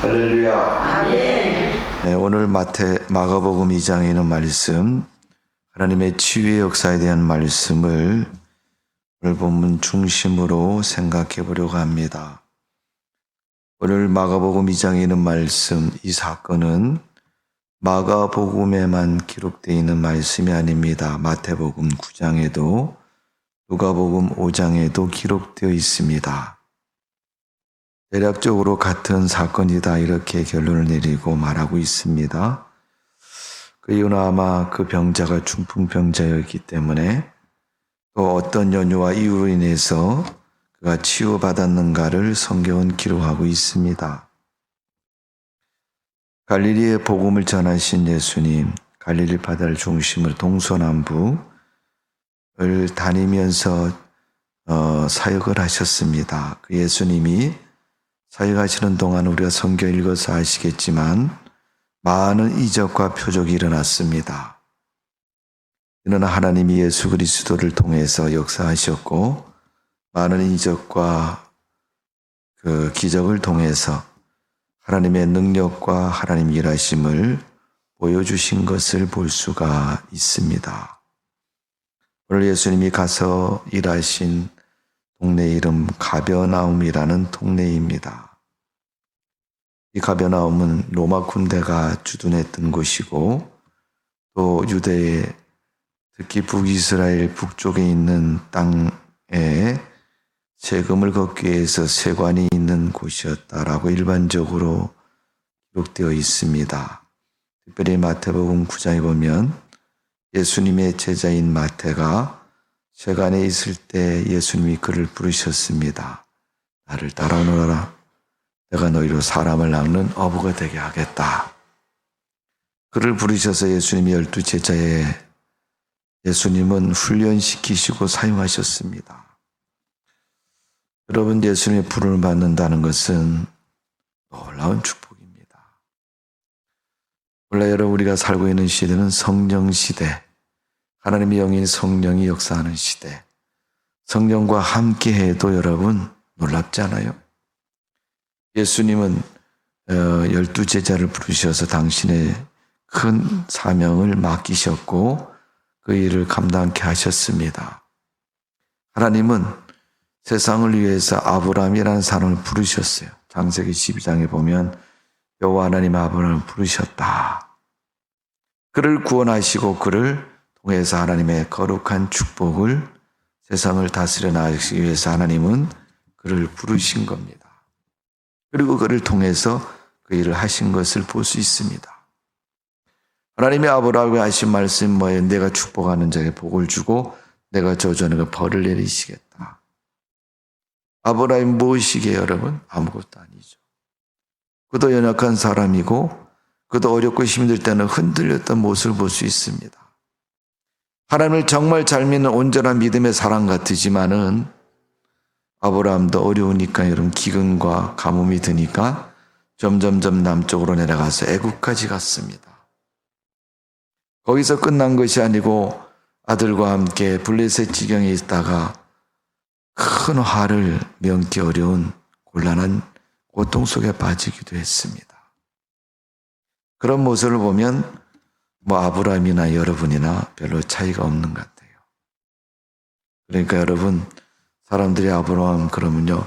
할렐루야. 네, 오늘 마가복음 2장에 있는 말씀, 하나님의 치유의 역사에 대한 말씀을 오늘 본문 중심으로 생각해 보려고 합니다. 오늘 마가복음 2장에 있는 말씀, 이 사건은 마가복음에만 기록되어 있는 말씀이 아닙니다. 마태복음 9장에도 누가복음 5장에도 기록되어 있습니다. 대략적으로 같은 사건이다 이렇게 결론을 내리고 말하고 있습니다. 그 이유는 아마 그 병자가 중풍병자였기 때문에 또 어떤 연유와 이유로 인해서 그가 치유받았는가를 성경은 기록하고 있습니다. 갈릴리의 복음을 전하신 예수님, 갈릴리 바다를 중심으로 동서남북을 다니면서 사역을 하셨습니다. 그 예수님이 사역하시는 동안 우리가 성경 읽어서 아시겠지만 많은 이적과 표적이 일어났습니다. 이는 하나님이 예수 그리스도를 통해서 역사하셨고 많은 이적과 그 기적을 통해서 하나님의 능력과 하나님 일하심을 보여주신 것을 볼 수가 있습니다. 오늘 예수님이 가서 일하신 동네 이름 가버나움이라는 동네입니다. 이 가버나움은 로마 군대가 주둔했던 곳이고 또 유대의 특히 북이스라엘 북쪽에 있는 땅에 세금을 걷기 위해서 세관이 있는 곳이었다라고 일반적으로 기록되어 있습니다. 특별히 마태복음 9장에 보면 예수님의 제자인 마태가 세관에 있을 때 예수님이 그를 부르셨습니다. 나를 따라오너라. 내가 너희로 사람을 낚는 어부가 되게 하겠다. 그를 부르셔서 예수님이 12제자에 예수님은 훈련시키시고 사용하셨습니다. 여러분, 예수님의 부름을 받는다는 것은 놀라운 축복입니다. 원래 여러분 우리가 살고 있는 시대는 성령 시대, 하나님의 영인 성령이 역사하는 시대. 성령과 함께해도 여러분 놀랍지 않아요? 예수님은 12제자를 부르셔서 당신의 큰 사명을 맡기셨고 그 일을 감당케 하셨습니다. 하나님은 세상을 위해서 아브라함이라는 사람을 부르셨어요. 창세기 12장에 보면 여호와 하나님 아브라함을 부르셨다. 그를 구원하시고 그를 통해서 하나님의 거룩한 축복을 세상을 다스려 나가기 위해서 하나님은 그를 부르신 겁니다. 그리고 그를 통해서 그 일을 하신 것을 볼 수 있습니다. 하나님이 아브라함에게 하신 말씀이 뭐예요? 내가 축복하는 자에게 복을 주고 내가 저주하는 그 벌을 내리시겠다. 아브라함이 무엇이게요, 여러분? 아무것도 아니죠. 그도 연약한 사람이고 그도 어렵고 힘들 때는 흔들렸던 모습을 볼 수 있습니다. 하나님을 정말 잘 믿는 온전한 믿음의 사람 같으지만은 아브라함도 어려우니까 여러분 기근과 가뭄이 드니까 점점점 남쪽으로 내려가서 애굽까지 갔습니다. 거기서 끝난 것이 아니고 아들과 함께 블레셋 지경에 있다가 큰 화를 면기 어려운 곤란한 고통 속에 빠지기도 했습니다. 그런 모습을 보면 아브라함이나 여러분이나 별로 차이가 없는 것 같아요. 그러니까 여러분 사람들이 아브라함 그러면요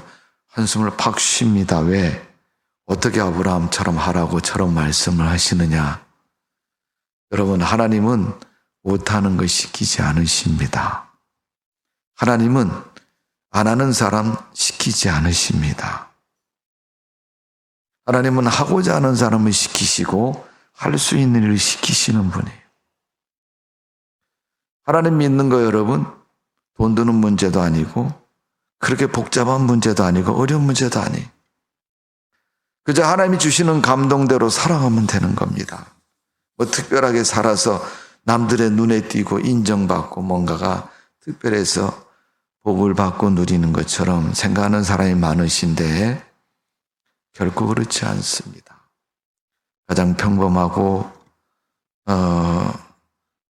한숨을 팍 쉽니다. 왜? 어떻게 아브라함처럼 하라고 저런 말씀을 하시느냐. 여러분 하나님은 못하는 걸 시키지 않으십니다. 하나님은 안 하는 사람 시키지 않으십니다. 하나님은 하고자 하는 사람을 시키시고 할 수 있는 일을 시키시는 분이에요. 하나님 믿는 거 여러분 돈 드는 문제도 아니고 그렇게 복잡한 문제도 아니고 어려운 문제도 아니에요. 그저 하나님이 주시는 감동대로 살아가면 되는 겁니다. 특별하게 살아서 남들의 눈에 띄고 인정받고 뭔가가 특별해서 복을 받고 누리는 것처럼 생각하는 사람이 많으신데 결코 그렇지 않습니다. 가장 평범하고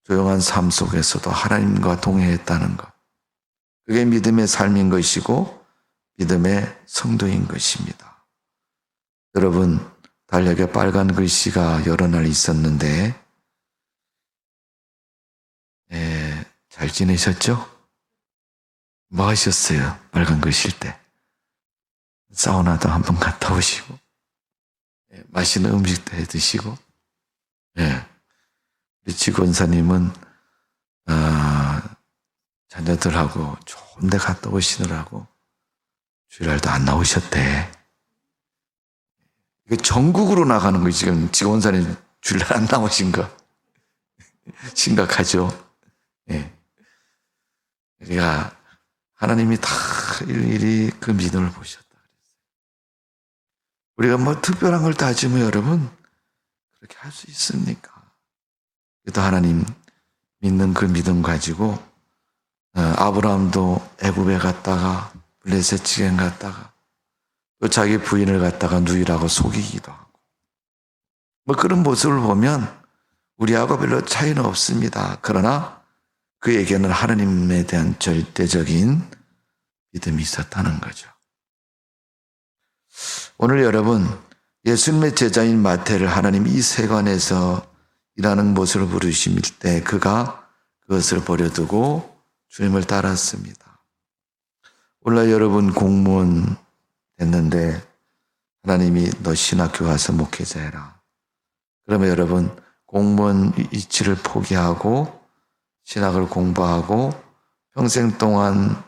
조용한 삶 속에서도 하나님과 동행했다는 것. 그게 믿음의 삶인 것이고 믿음의 성도인 것입니다. 여러분 달력에 빨간 글씨가 여러 날 있었는데, 잘 지내셨죠? 뭐 하셨어요? 빨간 글씨일 때. 사우나도 한번 갔다 오시고, 맛있는 음식도 해 드시고, 우리 직원사님은, 자녀들하고 좋은 데 갔다 오시느라고 주일날도 안 나오셨대. 이게 전국으로 나가는 거 지금 직원사님 주일날 안 나오신 거. 심각하죠? 예. 우리가 하나님이 다 일일이 그 믿음을 보셨다. 우리가 뭐 특별한 걸 따지면 여러분, 그렇게 할 수 있습니까? 그래도 하나님 믿는 그 믿음 가지고, 아브라함도 애굽에 갔다가, 블레셋 지경 갔다가, 또 자기 부인을 갖다가 누이라고 속이기도 하고, 뭐 그런 모습을 보면 우리하고 별로 차이는 없습니다. 그러나 그에게는 하나님에 대한 절대적인 믿음이 있었다는 거죠. 오늘 여러분, 예수님의 제자인 마태를 하나님이 이 세관에서 일하는 모습을 부르실 때 그가 그것을 버려두고 주님을 따랐습니다. 오늘 여러분 공무원 됐는데 하나님이 너 신학교 가서 목회자 해라. 그러면 여러분 공무원 위치를 포기하고 신학을 공부하고 평생 동안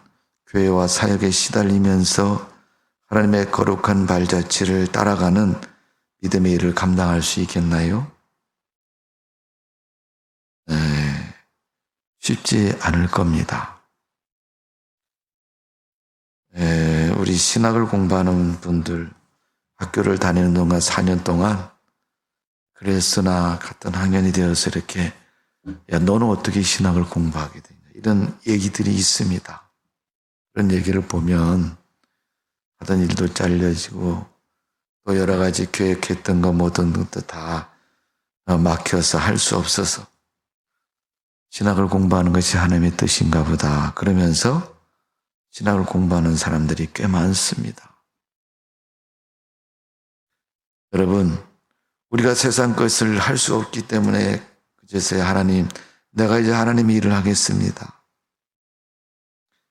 교회와 사역에 시달리면서 하나님의 거룩한 발자취를 따라가는 믿음의 일을 감당할 수 있겠나요? 쉽지 않을 겁니다. 우리 신학을 공부하는 분들 학교를 다니는 동안 4년 동안 그랬으나 같은 학년이 되어서 이렇게 야 너는 어떻게 신학을 공부하게 되냐 이런 얘기들이 있습니다. 그런 얘기를 보면 하던 일도 잘려지고 또 여러 가지 계획했던 거 모든 것도 다 막혀서 할 수 없어서 신학을 공부하는 것이 하나님의 뜻인가 보다 그러면서 신학을 공부하는 사람들이 꽤 많습니다. 여러분 우리가 세상 것을 할 수 없기 때문에 그제서야 하나님 내가 이제 하나님의 일을 하겠습니다.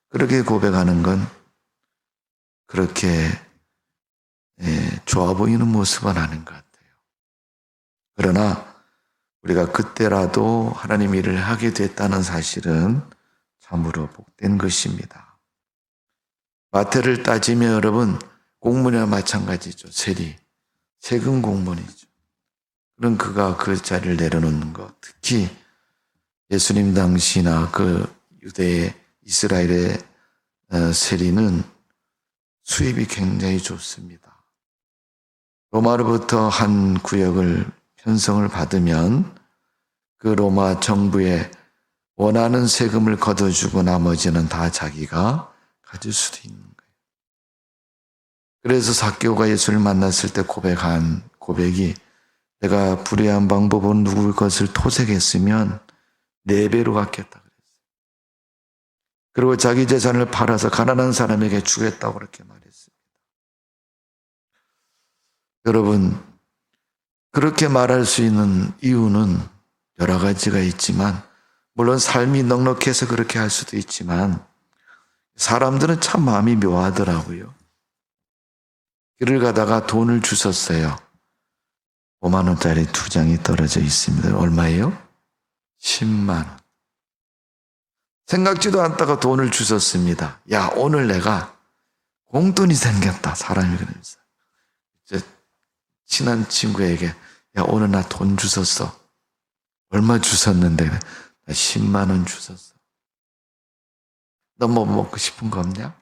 그렇게 고백하는 건 그렇게 좋아 보이는 모습은 아닌 것 같아요. 그러나 우리가 그때라도 하나님 일을 하게 됐다는 사실은 참으로 복된 것입니다. 마태를 따지면 여러분 공무원이나 마찬가지죠. 세금 공무원이죠. 그럼 그가 그 자리를 내려놓는 것 특히 예수님 당시나 그 유대의 이스라엘의 세리는 수입이 굉장히 좋습니다. 로마로부터 한 구역을 편성을 받으면 그 로마 정부에 원하는 세금을 걷어주고 나머지는 다 자기가 가질 수도 있는 거예요. 그래서 삭개오가 예수를 만났을 때 고백한 고백이 내가 불의한 방법으로 누구의 것을 토색했으면 4배로 갚겠다 그랬어요. 그리고 자기 재산을 팔아서 가난한 사람에게 주겠다고 그렇게 말했습니다. 여러분 그렇게 말할 수 있는 이유는 여러 가지가 있지만 물론 삶이 넉넉해서 그렇게 할 수도 있지만 사람들은 참 마음이 묘하더라고요. 길을 가다가 돈을 주웠어요. 5만 원짜리 2장이 떨어져 있습니다. 얼마예요? 10만 원. 생각지도 않다가 돈을 주웠습니다. 야 오늘 내가 공돈이 생겼다. 사람이 그러면서 이제 친한 친구에게 야 오늘 나 돈 주웠어. 얼마 주웠는데 나 10만 원 주웠어. 너 뭐 먹고 싶은 거 없냐?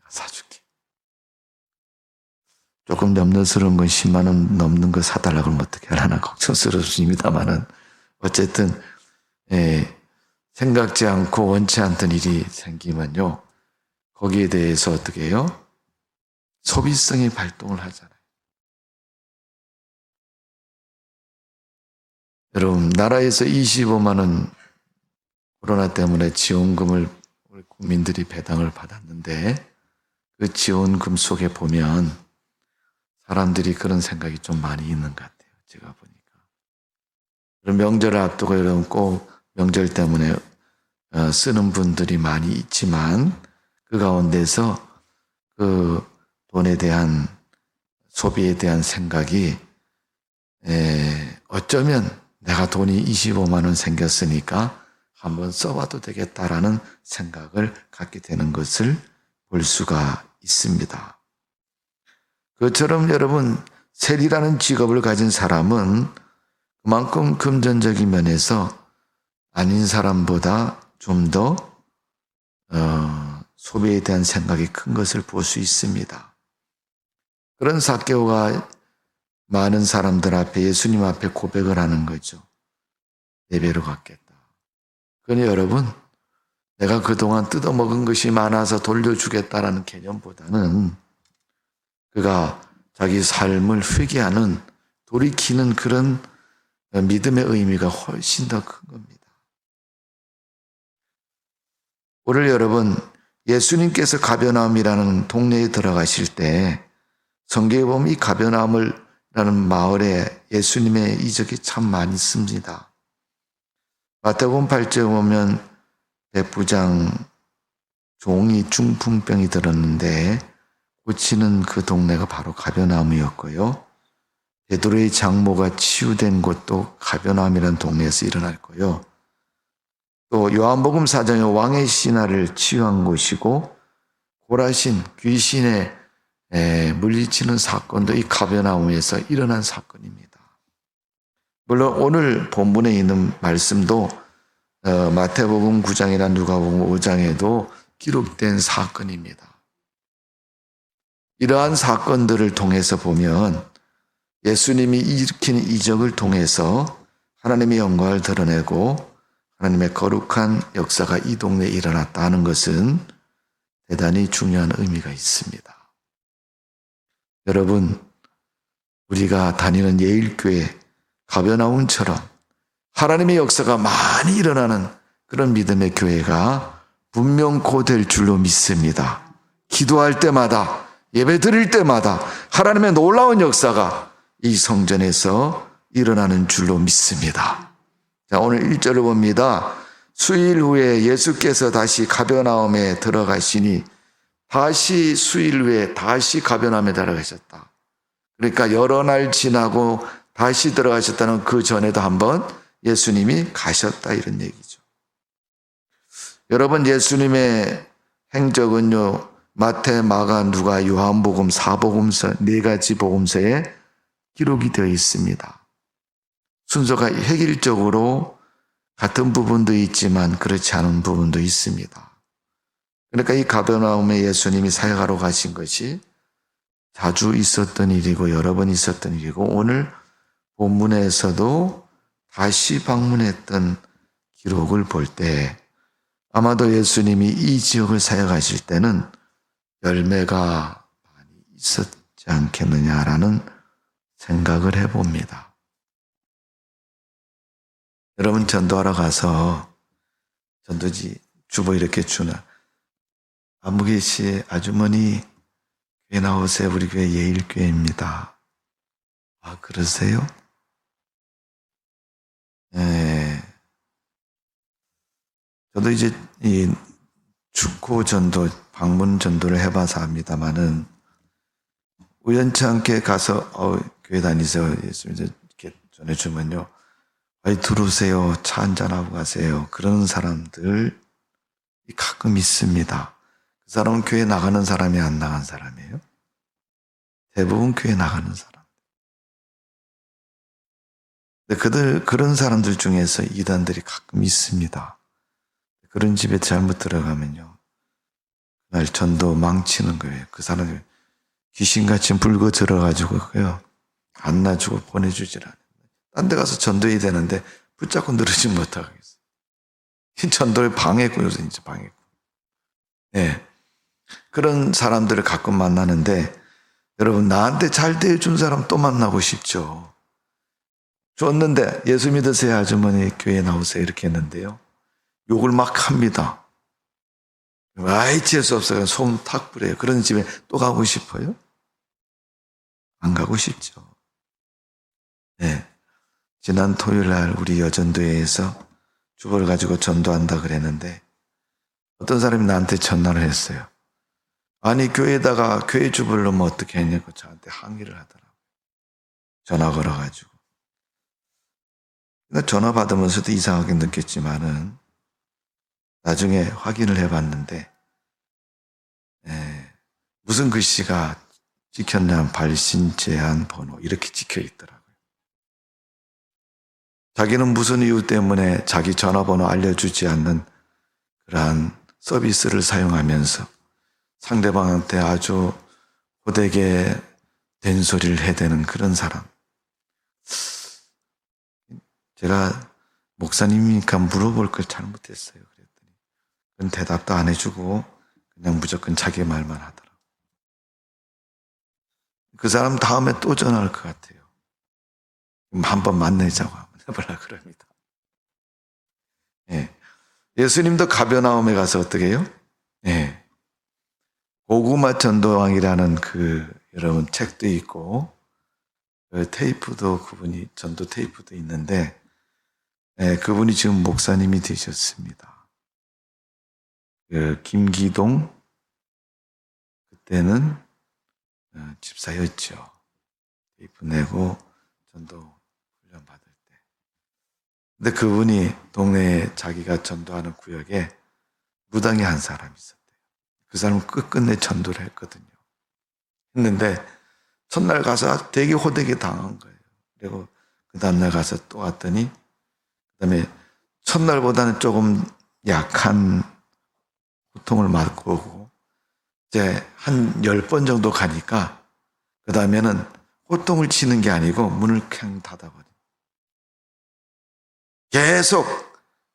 사줄게. 조금 염려스러운 건 10만 원 넘는 거 사달라고 하면 어떻게 하나 걱정스럽습니다만은 어쨌든 생각지 않고 원치 않던 일이 생기면요 거기에 대해서 어떻게 해요? 소비성이 발동을 하잖아요. 여러분 나라에서 25만 원 코로나 때문에 지원금을 우리 국민들이 배당을 받았는데 그 지원금 속에 보면 사람들이 그런 생각이 좀 많이 있는 것 같아요. 제가 보니까. 그런 명절을 앞두고 여러분 꼭 명절 때문에 쓰는 분들이 많이 있지만 그 가운데서 그 돈에 대한 소비에 대한 생각이 어쩌면 내가 돈이 25만 원 생겼으니까 한번 써봐도 되겠다라는 생각을 갖게 되는 것을 볼 수가 있습니다. 그처럼 여러분 세리라는 직업을 가진 사람은 그만큼 금전적인 면에서 아닌 사람보다 좀 더 소비에 대한 생각이 큰 것을 볼 수 있습니다. 그런 삭개오가 많은 사람들 앞에 예수님 앞에 고백을 하는 거죠. 네 배로 갚겠다. 그러니 여러분 내가 그동안 뜯어먹은 것이 많아서 돌려주겠다라는 개념보다는 그가 자기 삶을 회개하는 돌이키는 그런 믿음의 의미가 훨씬 더 큰 겁니다. 오늘 여러분 예수님께서 가버나움이라는 동네에 들어가실 때 성경에 보면 이 가버나움이라는 마을에 예수님의 이적이 참 많이 있습니다. 마태복음 8장에 보면 백부장 종이 중풍병이 들었는데 고치는 그 동네가 바로 가버나움이었고요. 베드로의 장모가 치유된 곳도 가버나움이라는 동네에서 일어났고요. 또 요한복음 4장에 왕의 신하를 치유한 곳이고 고라신 귀신에 물리치는 사건도 이 가버나움에서 일어난 사건입니다. 물론 오늘 본문에 있는 말씀도 마태복음 9장이나 누가복음 5장에도 기록된 사건입니다. 이러한 사건들을 통해서 보면 예수님이 일으키는 이적을 통해서 하나님의 영광을 드러내고 하나님의 거룩한 역사가 이 동네에 일어났다는 것은 대단히 중요한 의미가 있습니다. 여러분, 우리가 다니는 예일교회 가버나움처럼 하나님의 역사가 많이 일어나는 그런 믿음의 교회가 분명 곧 될 줄로 믿습니다. 기도할 때마다 예배 드릴 때마다 하나님의 놀라운 역사가 이 성전에서 일어나는 줄로 믿습니다. 자, 오늘 1절을 봅니다. 수일 후에 예수께서 다시 가버나움에 들어가시니 다시 수일 후에 다시 가버나움에 들어가셨다. 그러니까 여러 날 지나고 다시 들어가셨다는 그 전에도 한번 예수님이 가셨다 이런 얘기죠. 여러분 예수님의 행적은요 마태, 마가, 누가, 요한복음, 사복음서 네 가지 복음서에 기록이 되어 있습니다. 순서가 획일적으로 같은 부분도 있지만 그렇지 않은 부분도 있습니다. 그러니까 이 가버나움에 예수님이 사역하러 가신 것이 자주 있었던 일이고 여러 번 있었던 일이고 오늘 본문에서도 다시 방문했던 기록을 볼 때 아마도 예수님이 이 지역을 사역하실 때는 열매가 많이 있었지 않겠느냐라는 생각을 해봅니다. 여러분 전도하러 가서 전도지 주보 이렇게 주나 안무계시 아주머니 교회 나오세요. 우리 교회 예일교회입니다. 아 그러세요? 네. 저도 이제 이 축구 전도 방문 전도를 해봐서 합니다만은 우연치 않게 가서 교회 다니세요. 예수님 이렇게 전해주면요. 아이 들어오세요. 차 한잔하고 가세요. 그런 사람들 가끔 있습니다. 그 사람은 교회 나가는 사람이 안 나간 사람이에요. 대부분 교회 나가는 사람. 근데 그런 사람들 중에서 이단들이 가끔 있습니다. 그런 집에 잘못 들어가면요. 그날 전도 망치는 거예요. 그 사람이 귀신같이 물고 들어가지고요. 안 놔주고 보내주질 않아요. 딴 데 가서 전도해야 되는데 붙잡고 누르지 못하겠어요. 전도를 방해했고 요새 이제 방해했고. 네. 그런 사람들을 가끔 만나는데 여러분 나한테 잘 대해준 사람 또 만나고 싶죠. 줬는데 예수 믿으세요 아주머니 교회 나오세요 이렇게 했는데요. 욕을 막 합니다. 아이 재수 없어요. 소음 탁 부려요. 그런 집에 또 가고 싶어요? 안 가고 싶죠. 네. 지난 토요일 날 우리 여전도회에서 주보를 가지고 전도한다 그랬는데 어떤 사람이 나한테 전화를 했어요. 아니 교회에다가 교회 주보를 넣으면 어떻게 했냐고 저한테 항의를 하더라고요. 전화 걸어가지고. 그러니까 전화 받으면서도 이상하게 느꼈지만은 나중에 확인을 해봤는데 무슨 글씨가 찍혔냐면 발신 제한 번호 이렇게 찍혀 있더라고요. 자기는 무슨 이유 때문에 자기 전화번호 알려주지 않는 그러한 서비스를 사용하면서 상대방한테 아주 호되게 된소리를 해대는 그런 사람. 제가 목사님이니까 물어볼 걸 잘못했어요. 그랬더니 그건 대답도 안 해주고 그냥 무조건 자기 말만 하더라고요. 그 사람 다음에 또 전화할 것 같아요. 한번 만나자고 한번 해보려고 그럽니다. 예. 예수님도 가버나움에 가서 어떻게 해요? 예. 고구마 전도왕이라는 여러분 책도 있고 그 테이프도 그분이 전도 테이프도 있는데 그분이 지금 목사님이 되셨습니다. 김기동 그때는 집사였죠. 테이프 내고 전도 훈련 받을 때. 근데 그분이 동네에 자기가 전도하는 구역에 무당이 한 사람이 있었대요. 그 사람은 끝끝내 전도를 했거든요. 했는데 첫날 가서 되게 호되게 당한 거예요. 그리고 그 다음날 가서 또 왔더니 그 다음에 첫날보다는 조금 약한 고통을 받고 오고 이제 한 10번 정도 가니까 그 다음에는 호통을 치는 게 아니고 문을 그냥 닫아버려요. 계속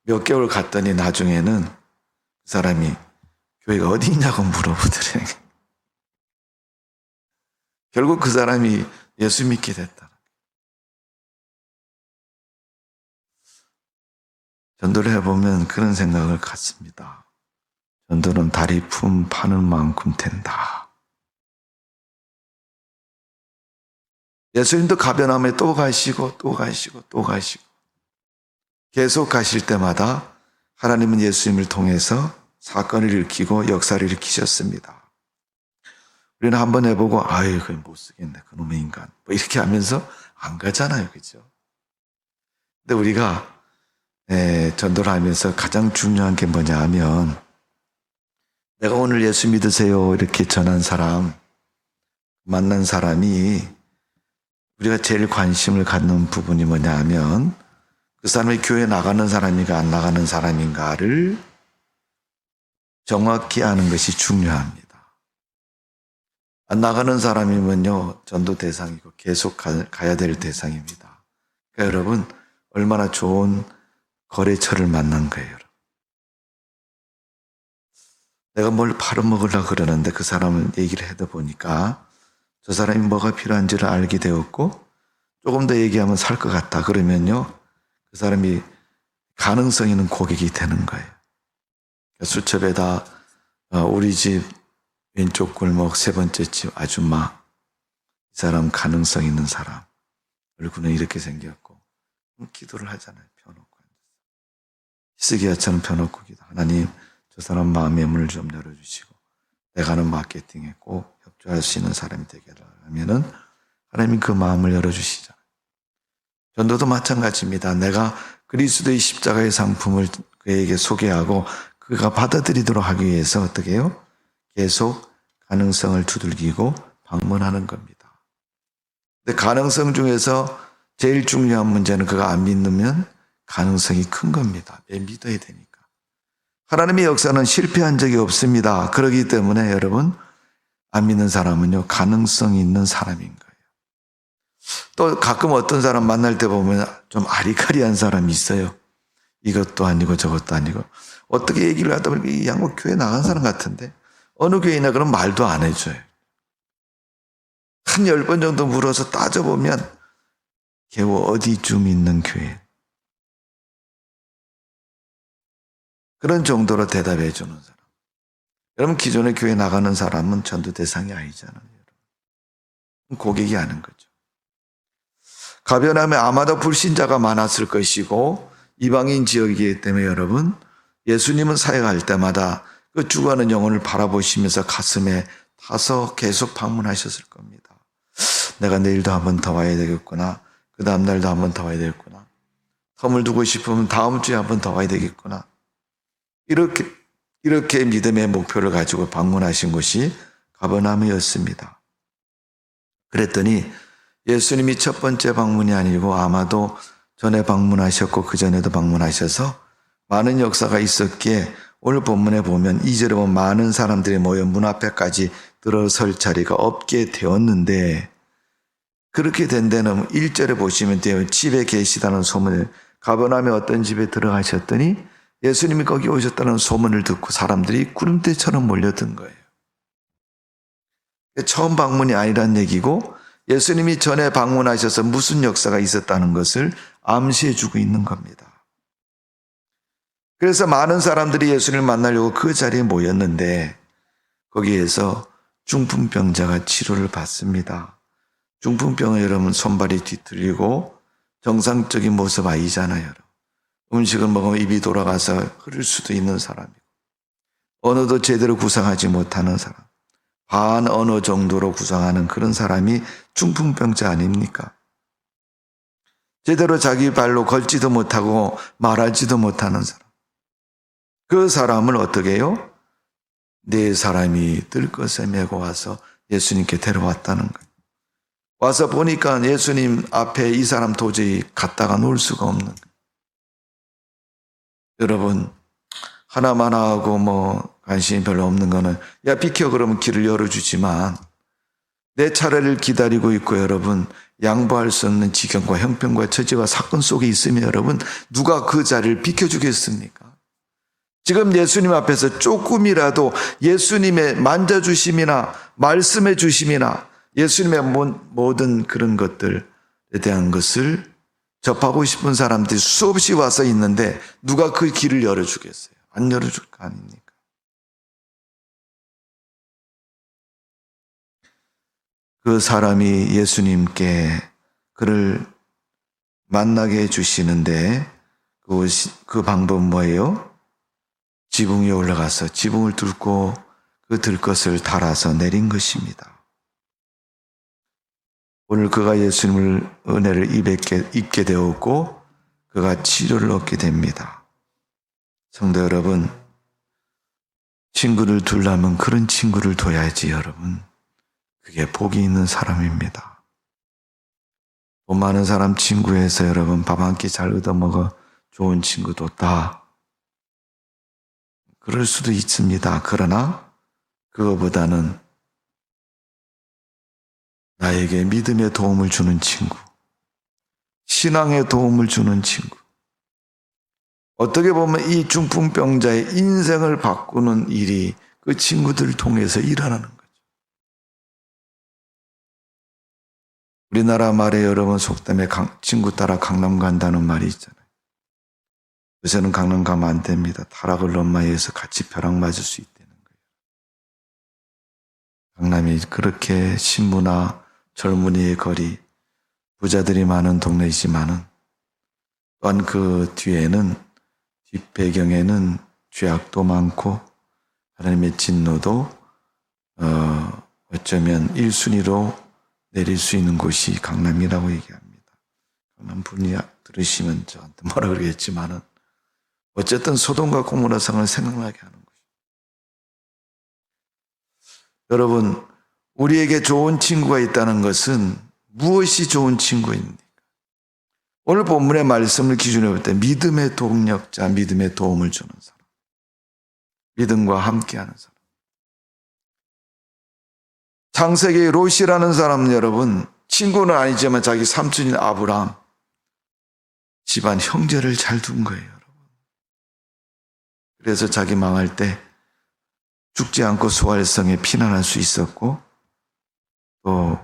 몇 개월 갔더니 나중에는 그 사람이 교회가 어디 있냐고 물어보더래요. 결국 그 사람이 예수 믿게 됐다. 전도를 해보면 그런 생각을 갖습니다. 전도는 다리 품 파는 만큼 된다. 예수님도 가버나움에 또 가시고 또 가시고 또 가시고 계속 가실 때마다 하나님은 예수님을 통해서 사건을 일으키고 역사를 일으키셨습니다. 우리는 한번 해보고 아유 그걸 못 쓰겠네 그놈의 인간 뭐 이렇게 하면서 안 가잖아요. 그죠? 근데 우리가 전도를 하면서 가장 중요한 게 뭐냐 하면 내가 오늘 예수 믿으세요 이렇게 전한 사람 만난 사람이 우리가 제일 관심을 갖는 부분이 뭐냐 하면 그 사람이 교회 나가는 사람인가 안 나가는 사람인가를 정확히 아는 것이 중요합니다. 안 나가는 사람이면요 전도 대상이고 계속 가야 될 대상입니다. 그러니까 여러분 얼마나 좋은 거래처를 만난 거예요. 내가 뭘 팔아먹으려고 그러는데 그 사람을 얘기를 해다 보니까 저 사람이 뭐가 필요한지를 알게 되었고 조금 더 얘기하면 살 것 같다 그러면요 그 사람이 가능성 있는 고객이 되는 거예요. 수첩에다 우리 집 왼쪽 골목 세 번째 집 아줌마 이 사람 가능성 있는 사람 얼굴은 이렇게 생겼고 기도를 하잖아요. 펴놓고 히스기야처럼 펴놓고 기도. 하나님 저 사람 마음의 문을 좀 열어주시고 내가 하는 마케팅에 꼭 협조할 수 있는 사람이 되게 하면은 하나님이 그 마음을 열어주시잖아요. 전도도 마찬가지입니다. 내가 그리스도의 십자가의 상품을 그에게 소개하고 그가 받아들이도록 하기 위해서 어떻게 해요? 계속 가능성을 두들기고 방문하는 겁니다. 근데 가능성 중에서 제일 중요한 문제는 그가 안 믿으면 가능성이 큰 겁니다. 왜 믿어야 되니까. 하나님의 역사는 실패한 적이 없습니다. 그렇기 때문에 여러분 안 믿는 사람은요 가능성이 있는 사람인 거예요. 또 가끔 어떤 사람 만날 때 보면 좀 아리까리한 사람이 있어요. 이것도 아니고 저것도 아니고 어떻게 얘기를 하다 보니까 이 양반 교회 나간 사람 같은데 어느 교회나 그런 말도 안 해줘요. 한 10번 정도 물어서 따져보면 겨우 어디쯤 있는 교회 그런 정도로 대답해 주는 사람. 여러분 기존에 교회 나가는 사람은 전도 대상이 아니잖아요. 고객이 아는 거죠. 가버나움에 아마도 불신자가 많았을 것이고 이방인 지역이기 때문에 여러분, 예수님은 사역할 때마다 그 죽어가는 영혼을 바라보시면서 가슴에 타서 계속 방문하셨을 겁니다. 내가 내일도 한 번 더 와야 되겠구나. 그 다음 날도 한 번 더 와야 되겠구나. 텀을 두고 싶으면 다음 주에 한 번 더 와야 되겠구나. 이렇게 믿음의 목표를 가지고 방문하신 곳이 가버나움이었습니다. 그랬더니 예수님이 첫 번째 방문이 아니고 아마도 전에 방문하셨고 그 전에도 방문하셔서 많은 역사가 있었기에 오늘 본문에 보면 2절에 보면 많은 사람들이 모여 문 앞에까지 들어설 자리가 없게 되었는데, 그렇게 된 데는 1절에 보시면 돼요. 집에 계시다는 소문을, 가버나움에 어떤 집에 들어가셨더니 예수님이 거기 오셨다는 소문을 듣고 사람들이 구름대처럼 몰려든 거예요. 처음 방문이 아니란 얘기고 예수님이 전에 방문하셔서 무슨 역사가 있었다는 것을 암시해 주고 있는 겁니다. 그래서 많은 사람들이 예수님을 만나려고 그 자리에 모였는데 거기에서 중풍병자가 치료를 받습니다. 중풍병은 여러분 손발이 뒤틀리고 정상적인 모습 아니잖아요. 여러분. 음식을 먹으면 입이 돌아가서 흐를 수도 있는 사람이고 언어도 제대로 구사하지 못하는 사람, 반언어 정도로 구상하는 그런 사람이 중풍병자 아닙니까? 제대로 자기 발로 걷지도 못하고 말하지도 못하는 사람. 그 사람을 어떻게 해요? 네 사람이 들것에 메고 와서 예수님께 데려왔다는 거예요. 와서 보니까 예수님 앞에 이 사람 도저히 갔다가 놓을 수가 없는 거예요. 여러분, 하나만 하고 관심이 별로 없는 거는 야 비켜 그러면 길을 열어주지만 내 차례를 기다리고 있고 여러분 양보할 수 없는 지경과 형편과 처지와 사건 속에 있으면 여러분 누가 그 자리를 비켜주겠습니까? 지금 예수님 앞에서 조금이라도 예수님의 만져주심이나 말씀해 주심이나 예수님의 모든 그런 것들에 대한 것을 접하고 싶은 사람들이 수없이 와서 있는데 누가 그 길을 열어주겠어요? 안 열어줄 거 아닙니까? 그 사람이 예수님께 그를 만나게 해주시는데 그 방법은 뭐예요? 지붕 위에 올라가서 지붕을 뚫고 그 들것을 달아서 내린 것입니다. 오늘 그가 예수님을 은혜를 입게 되었고 그가 치료를 얻게 됩니다. 성도 여러분, 친구를 두려면 그런 친구를 둬야지 여러분. 그게 복이 있는 사람입니다. 돈 많은 사람 친구에서 여러분 밥 한 끼 잘 얻어먹어 좋은 친구 뒀다. 그럴 수도 있습니다. 그러나 그거보다는 나에게 믿음의 도움을 주는 친구, 신앙의 도움을 주는 친구, 어떻게 보면 이 중풍병자의 인생을 바꾸는 일이 그 친구들을 통해서 일어나는 거죠. 우리나라 말에 여러분 속담에 친구 따라 강남 간다는 말이 있잖아요. 요새는 강남 가면 안 됩니다. 타락을 너무 해서 같이 벼락 맞을 수 있다는 거예요. 강남이 그렇게 신부나 젊은이의 거리, 부자들이 많은 동네이지만은 또한 그 뒤에는 뒷배경에는 죄악도 많고 하나님의 진노도 어쩌면 1순위로 내릴 수 있는 곳이 강남이라고 얘기합니다. 강남 분이 들으시면 저한테 뭐라 그러겠지만은 어쨌든 소돔과 고모라 성을 생각나게 하는 것입니다. 여러분, 우리에게 좋은 친구가 있다는 것은 무엇이 좋은 친구입니까? 오늘 본문의 말씀을 기준으로 볼 때 믿음의 동력자, 믿음의 도움을 주는 사람, 믿음과 함께하는 사람. 창세기 롯이라는 사람은 여러분 친구는 아니지만 자기 삼촌인 아브라함 집안 형제를 잘 둔 거예요. 여러분. 그래서 자기 망할 때 죽지 않고 수활성에 피난할 수 있었고 또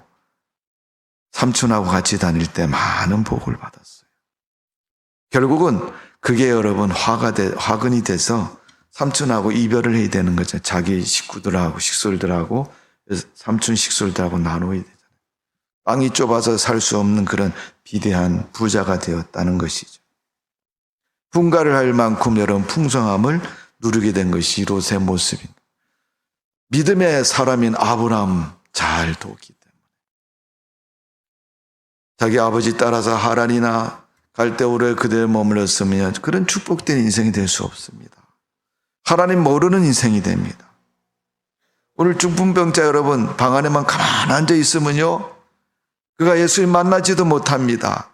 삼촌하고 같이 다닐 때 많은 복을 받았어요. 결국은 그게 여러분 화근이 돼서 삼촌하고 이별을 해야 되는 거죠. 자기 식구들하고 식솔들하고 삼촌 식솔들하고 나눠야 되잖아요. 땅이 좁아서 살 수 없는 그런 비대한 부자가 되었다는 것이죠. 분가를 할 만큼 여러분 풍성함을 누리게 된 것이 롯의 모습입니다. 믿음의 사람인 아브라함 잘 돕기 때문에 자기 아버지 따라서 하란이나 갈대우르에 그대에 머물렀으면 그런 축복된 인생이 될 수 없습니다. 하나님 모르는 인생이 됩니다. 오늘 중풍병자 여러분 방 안에만 가만히 앉아 있으면요 그가 예수님 만나지도 못합니다.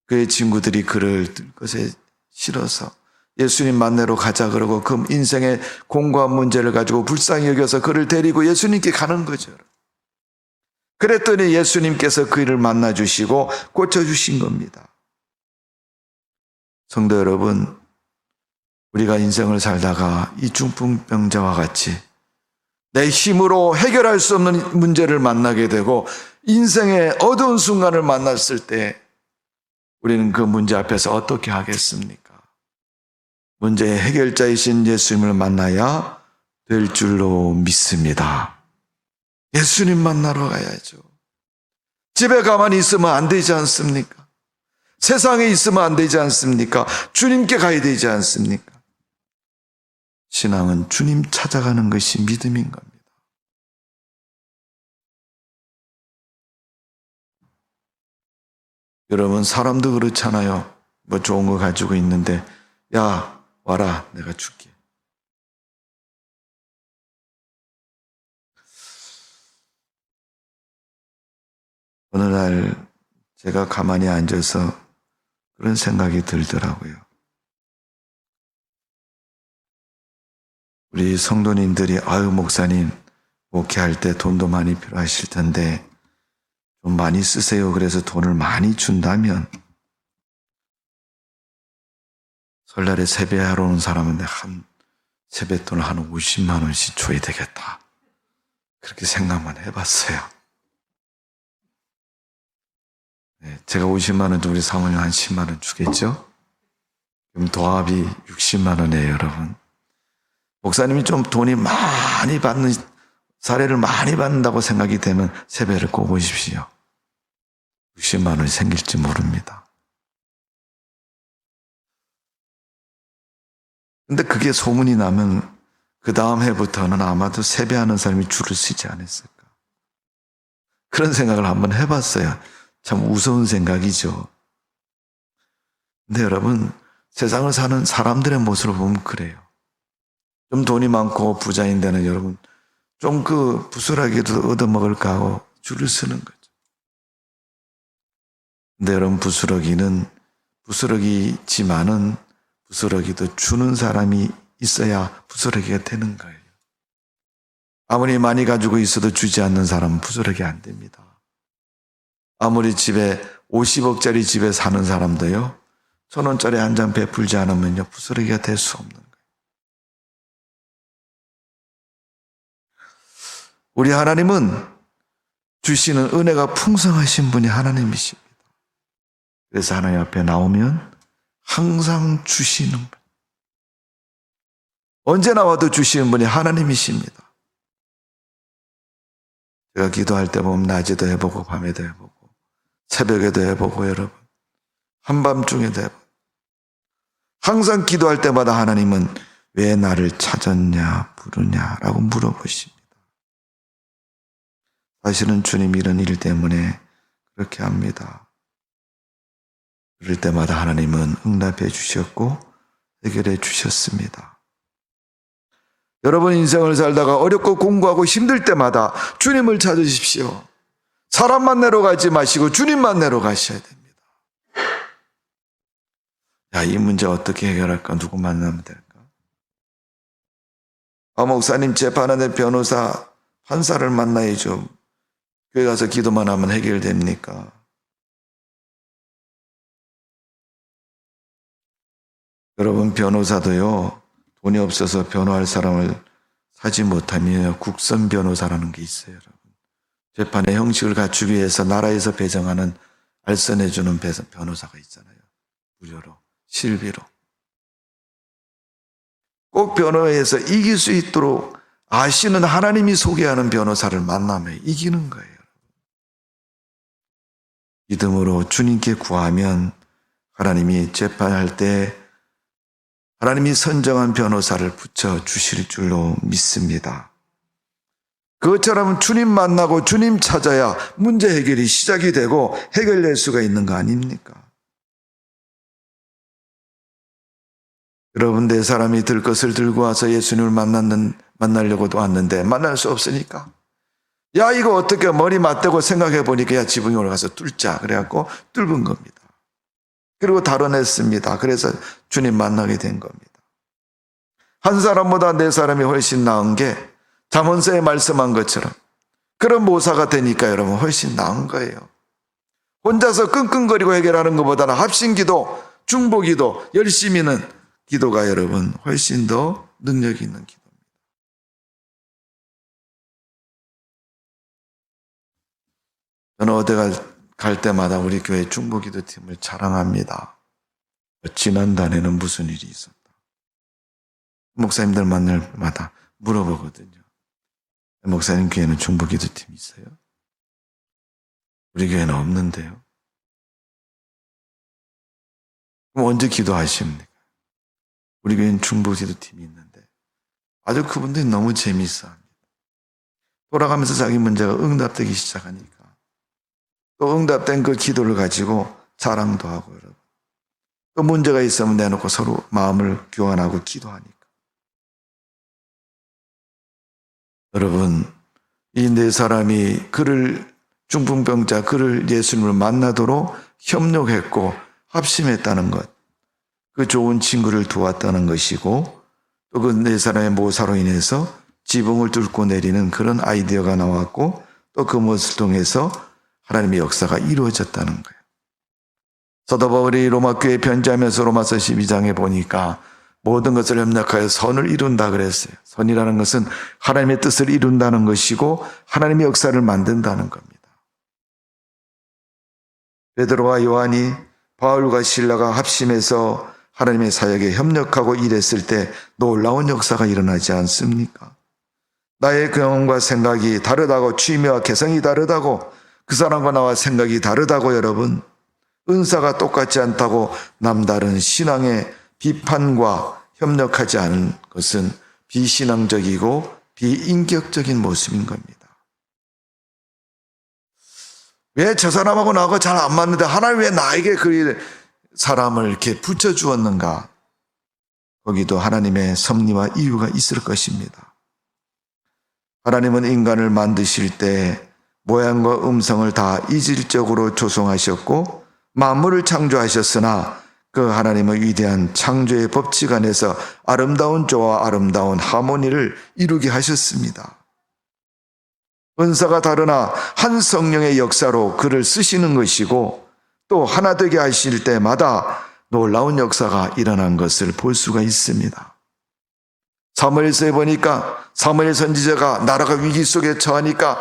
그의 친구들이 그를 들 것에 싫어서 예수님 만나러 가자 그러고 그 인생의 공고한 문제를 가지고 불쌍히 여겨서 그를 데리고 예수님께 가는 거죠. 그랬더니 예수님께서 그를 만나주시고 고쳐주신 겁니다. 성도 여러분, 우리가 인생을 살다가 이 중풍병자와 같이 내 힘으로 해결할 수 없는 문제를 만나게 되고 인생의 어두운 순간을 만났을 때 우리는 그 문제 앞에서 어떻게 하겠습니까? 문제의 해결자이신 예수님을 만나야 될 줄로 믿습니다. 예수님 만나러 가야죠. 집에 가만히 있으면 안 되지 않습니까? 세상에 있으면 안 되지 않습니까? 주님께 가야 되지 않습니까? 신앙은 주님 찾아가는 것이 믿음인 겁니다. 여러분 사람도 그렇잖아요. 뭐 좋은 거 가지고 있는데 야 와라 내가 줄게. 어느 날 제가 가만히 앉아서 그런 생각이 들더라고요. 우리 성도님들이 아유 목사님 목회할 때 돈도 많이 필요하실 텐데 좀 많이 쓰세요. 그래서 돈을 많이 준다면 설날에 세배하러 오는 사람은 한 세뱃돈을 한 50만 원씩 줘야 되겠다. 그렇게 생각만 해봤어요. 네, 제가 50만 원 주고 우리 사모님 한 10만 원 주겠죠? 그럼 도합이 60만 원이에요, 여러분. 목사님이 좀 돈이 많이 받는, 사례를 많이 받는다고 생각이 되면 세배를 꼭 오십시오. 60만 원이 생길지 모릅니다. 근데 그게 소문이 나면 그 다음 해부터는 아마도 세배하는 사람이 줄을 서지 않았을까. 그런 생각을 한번 해봤어요. 참 무서운 생각이죠. 근데 여러분, 세상을 사는 사람들의 모습을 보면 그래요. 좀 돈이 많고 부자인 데는 여러분, 좀 그 부스러기도 얻어먹을까 하고 줄을 서는 거죠. 근데 여러분, 부스러기지만은 부스러기도 주는 사람이 있어야 부스러기가 되는 거예요. 아무리 많이 가지고 있어도 주지 않는 사람은 부스러기 안 됩니다. 아무리 집에 50억짜리 집에 사는 사람도요, 1,000원짜리 한 장 베풀지 않으면요, 부스러기가 될 수 없는 거예요. 우리 하나님은 주시는 은혜가 풍성하신 분이 하나님이십니다. 그래서 하나님 앞에 나오면 항상 주시는 분. 언제 나와도 주시는 분이 하나님이십니다. 제가 기도할 때 보면 낮에도 해보고 밤에도 해보고 새벽에도 해보고 여러분 한밤중에도 해보고 항상 기도할 때마다 하나님은 왜 나를 찾았냐 부르냐라고 물어보십니다. 사실은 주님 이런 일 때문에 그렇게 합니다. 그럴 때마다 하나님은 응답해 주셨고 해결해 주셨습니다. 여러분 인생을 살다가 어렵고 공부하고 힘들 때마다 주님을 찾으십시오. 사람 만나러 가지 마시고 주님 만나러 가셔야 됩니다. 야, 이 문제 어떻게 해결할까? 누구 만나면 될까? 아, 목사님 재판하는 변호사 판사를 만나야죠. 교회 가서 기도만 하면 해결됩니까? 여러분 변호사도요, 돈이 없어서 변호할 사람을 사지 못하면 국선 변호사라는 게 있어요. 여러분. 재판의 형식을 갖추기 위해서 나라에서 배정하는 알선해주는 변호사가 있잖아요. 무료로, 실비로. 꼭 변호에서 이길 수 있도록 아시는 하나님이 소개하는 변호사를 만나면 이기는 거예요. 믿음으로 주님께 구하면 하나님이 재판할 때 하나님이 선정한 변호사를 붙여 주실 줄로 믿습니다. 그것처럼 주님 만나고 주님 찾아야 문제 해결이 시작이 되고 해결될 수가 있는 거 아닙니까? 여러분, 네 사람이 들 것을 들고 와서 예수님을 만나려고도 왔는데 만날 수 없으니까 야, 이거 어떻게 머리 맞대고 생각해 보니까 야, 지붕에 올라가서 뚫자. 그래갖고 뚫은 겁니다. 그리고 다뤄냈습니다. 그래서 주님 만나게 된 겁니다. 한 사람보다 네 사람이 훨씬 나은 게 잠언서에 말씀한 것처럼 그런 모사가 되니까 여러분 훨씬 나은 거예요. 혼자서 끙끙거리고 해결하는 것보다는 합심기도, 중보기도, 열심히는 기도가 여러분 훨씬 더 능력이 있는 기도입니다. 저는 어디 갈 때마다 우리 교회 중보기도팀을 자랑합니다. 지난달에는 무슨 일이 있었다. 목사님들 만날 때마다 물어보거든요. 목사님 교회는 중보기도팀 있어요? 우리 교회는 없는데요. 그럼 언제 기도하십니까? 우리 교회는 중보기도팀이 있는데 아주 그분들이 너무 재미있어합니다. 돌아가면서 자기 문제가 응답되기 시작하니까 또 응답된 그 기도를 가지고 자랑도 하고 여러분. 또 문제가 있으면 내놓고 서로 마음을 교환하고 기도하니까. 여러분, 이 네 사람이 중풍병자 그를 예수님을 만나도록 협력했고 합심했다는 것, 그 좋은 친구를 도왔다는 것이고 또 그 네 사람의 모사로 인해서 지붕을 뚫고 내리는 그런 아이디어가 나왔고 또 그 모습을 통해서 하나님의 역사가 이루어졌다는 거예요. 사도 바울이 로마 교회에 편지하면서 로마서 12장에 보니까 모든 것을 협력하여 선을 이룬다 그랬어요. 선이라는 것은 하나님의 뜻을 이룬다는 것이고 하나님의 역사를 만든다는 겁니다. 베드로와 요한이 바울과 실라가 합심해서 하나님의 사역에 협력하고 일했을 때 놀라운 역사가 일어나지 않습니까? 나의 경험과 생각이 다르다고, 취미와 개성이 다르다고, 그 사람과 나와 생각이 다르다고 여러분, 은사가 똑같지 않다고 남다른 신앙의 비판과 협력하지 않은 것은 비신앙적이고 비인격적인 모습인 겁니다. 왜 저 사람하고 나하고 잘 안 맞는데 하나님 왜 나에게 그 사람을 이렇게 붙여주었는가? 거기도 하나님의 섭리와 이유가 있을 것입니다. 하나님은 인간을 만드실 때 모양과 음성을 다 이질적으로 조성하셨고 만물을 창조하셨으나 그 하나님의 위대한 창조의 법칙 안에서 아름다운 조와 아름다운 하모니를 이루게 하셨습니다. 은사가 다르나 한 성령의 역사로 그를 쓰시는 것이고 또 하나 되게 하실 때마다 놀라운 역사가 일어난 것을 볼 수가 있습니다. 사무엘서에 보니까 사무엘 선지자가 나라가 위기 속에 처하니까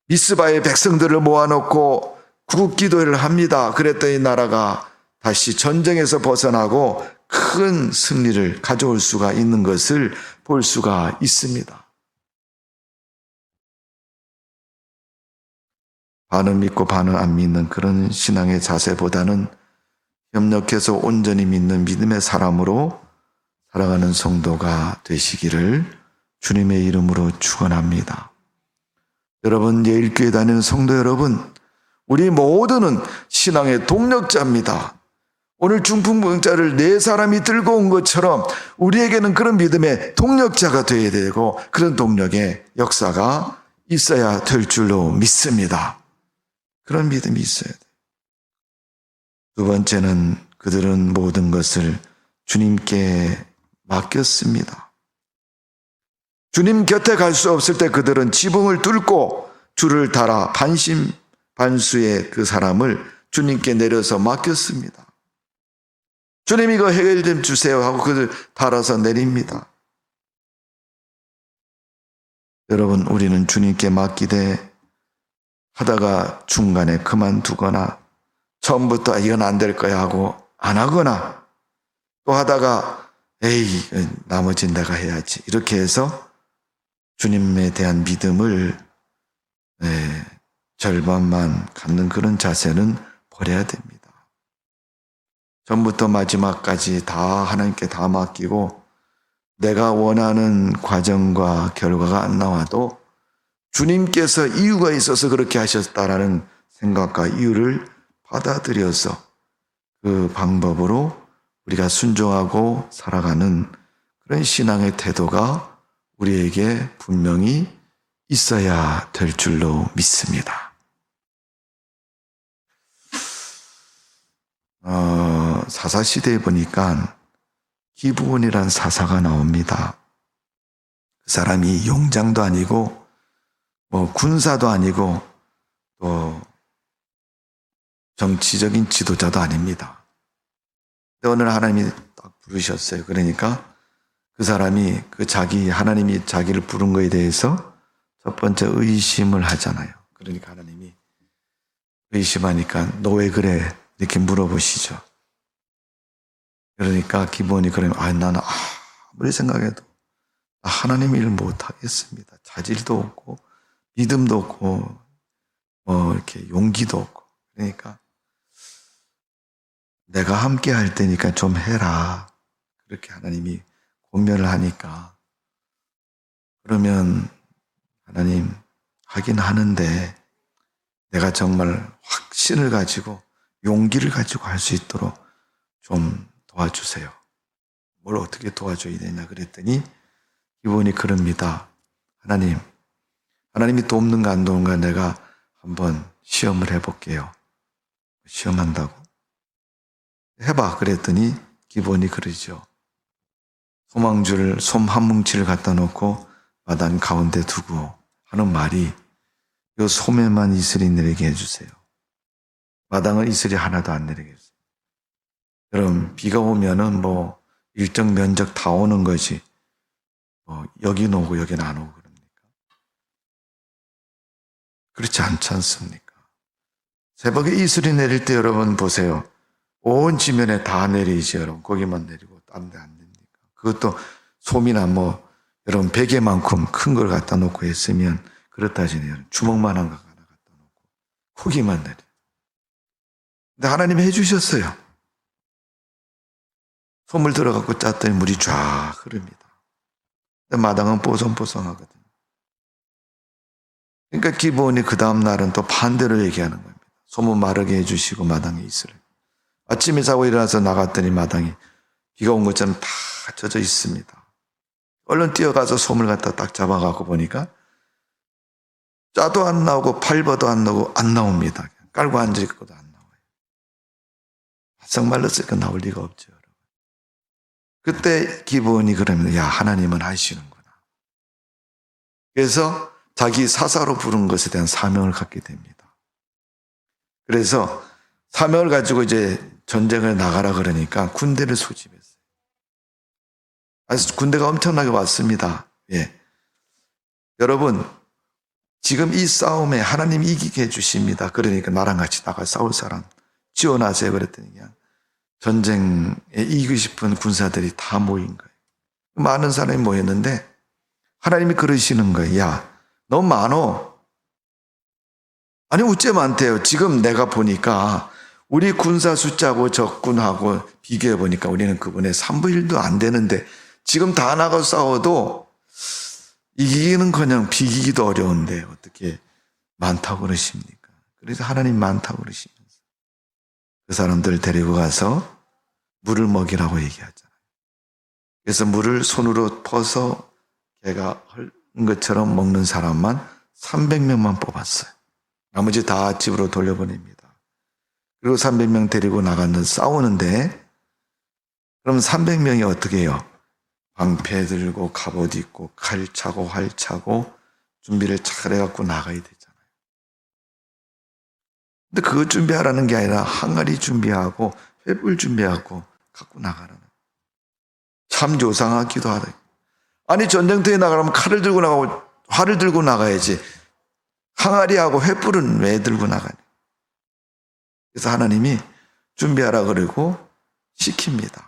미스바의 백성들을 모아놓고 구국기도를 합니다. 그랬더니 나라가 다시 전쟁에서 벗어나고 큰 승리를 가져올 수가 있는 것을 볼 수가 있습니다. 반은 믿고 반은 안 믿는 그런 신앙의 자세보다는 협력해서 온전히 믿는 믿음의 사람으로 살아가는 성도가 되시기를 주님의 이름으로 축원합니다. 여러분, 예일교회 다니는 성도 여러분, 우리 모두는 신앙의 동력자입니다. 오늘 중풍병자를 네 사람이 들고 온 것처럼 우리에게는 그런 믿음의 동력자가 되어야 되고 그런 동력의 역사가 있어야 될 줄로 믿습니다. 그런 믿음이 있어야 돼요. 두 번째는 그들은 모든 것을 주님께 맡겼습니다. 주님 곁에 갈 수 없을 때 그들은 지붕을 뚫고 줄을 달아 반수의 그 사람을 주님께 내려서 맡겼습니다. 주님 이거 해결 좀 주세요 하고 그들 달아서 내립니다. 여러분, 우리는 주님께 맡기되 하다가 중간에 그만두거나 처음부터 이건 안 될 거야 하고 안 하거나 또 하다가 에이 나머지는 내가 해야지 이렇게 해서 주님에 대한 믿음을 절반만 갖는 그런 자세는 버려야 됩니다. 처음부터 마지막까지 다 하나님께 다 맡기고 내가 원하는 과정과 결과가 안 나와도 주님께서 이유가 있어서 그렇게 하셨다라는 생각과 이유를 받아들여서 그 방법으로 우리가 순종하고 살아가는 그런 신앙의 태도가 우리에게 분명히 있어야 될 줄로 믿습니다. 사사시대에 보니까 기브온이란 사사가 나옵니다. 그 사람이 용장도 아니고 군사도 아니고 또 정치적인 지도자도 아닙니다. 근데 오늘 하나님이 딱 부르셨어요. 그러니까 그 사람이 하나님이 자기를 부른 거에 대해서 첫 번째 의심을 하잖아요. 그러니까 하나님이 의심하니까 너 왜 그래? 이렇게 물어보시죠. 그러니까 기본이 그러면 나는 아무리 생각해도 하나님 일을 못하겠습니다. 자질도 없고 믿음도 없고 이렇게 용기도 없고 그러니까 내가 함께 할 테니까 좀 해라. 그렇게 하나님이 권면을 하니까 그러면 하나님 하긴 하는데 내가 정말 확신을 가지고 용기를 가지고 할 수 있도록 좀 도와주세요. 뭘 어떻게 도와줘야 되냐 그랬더니 기본이 그럽니다. 하나님이 돕는가 안 돕는가 내가 한번 시험을 해볼게요. 시험한다고? 해봐. 그랬더니 기본이 그러죠. 솜 한 뭉치를 갖다 놓고 마당 가운데 두고 하는 말이 요 솜에만 이슬이 내리게 해주세요. 마당은 이슬이 하나도 안 내리게 해주세요. 그럼 비가 오면은 일정 면적 다 오는 거지. 여긴 오고 여긴 안 오고 그럽니까? 그렇지 않지 않습니까? 새벽에 이슬이 내릴 때 여러분 보세요. 온 지면에 다 내리지 여러분. 거기만 내리고 딴 데 안 됩니까? 그것도 솜이나 여러분 베개만큼 큰 걸 갖다 놓고 했으면 그렇다 하시네요. 주먹만한 거 하나 갖다 놓고 거기만 내려. 근데 하나님이 해주셨어요. 솜을 들어갖고 짰더니 물이 쫙 흐릅니다. 근데 마당은 뽀송뽀송하거든요. 그러니까 기본이 그 다음 날은 또 반대로 얘기하는 겁니다. 솜은 마르게 해주시고 마당에 이슬을. 아침에 자고 일어나서 나갔더니 마당이 비가 온 것처럼 다 젖어 있습니다. 얼른 뛰어가서 솜을 갖다 딱 잡아갖고 보니까 짜도 안 나오고 팔버도 안 나오고 안 나옵니다. 깔고 앉아있고도 안 나와요. 바싹 말랐으니까 나올 리가 없죠. 여러분. 그때 기본이 그러면 하나님은 하시는구나. 그래서 자기 사사로 부른 것에 대한 사명을 갖게 됩니다. 그래서 사명을 가지고 이제 전쟁을 나가라 그러니까 군대를 소집했어요. 군대가 엄청나게 왔습니다. 여러분, 지금 이 싸움에 하나님이 이기게 해주십니다. 그러니까 나랑 같이 나가 싸울 사람 지원하세요. 그랬더니 그냥 전쟁에 이기고 싶은 군사들이 다 모인 거예요. 많은 사람이 모였는데 하나님이 그러시는 거예요. 너무 많어. 아니 어째 많대요. 지금 내가 보니까 우리 군사 숫자하고 적군하고 비교해 보니까 우리는 그분의 3분의 1도 안 되는데 지금 다 나가 싸워도 이기기는커녕 비기기도 어려운데 어떻게 많다고 그러십니까? 그래서 하나님 많다고 그러시면서 그 사람들 데리고 가서 물을 먹이라고 얘기하잖아요. 그래서 물을 손으로 퍼서 개가 헐는 것처럼 먹는 사람만 300명만 뽑았어요. 나머지 다 집으로 돌려보냅니다. 그리고 300명 데리고 나가는 싸우는데 그럼 300명이 어떻게 해요? 방패 들고 갑옷 입고 칼 차고 활 차고 준비를 잘 해갖고 나가야 되잖아요. 근데 그거 준비하라는 게 아니라 항아리 준비하고 횃불 준비하고 갖고 나가라는. 참 조상하기도 하다. 아니 전쟁터에 나가려면 칼을 들고 나가고 활을 들고 나가야지. 항아리하고 횃불은 왜 들고 나가냐. 그래서 하나님이 준비하라 그러고 시킵니다.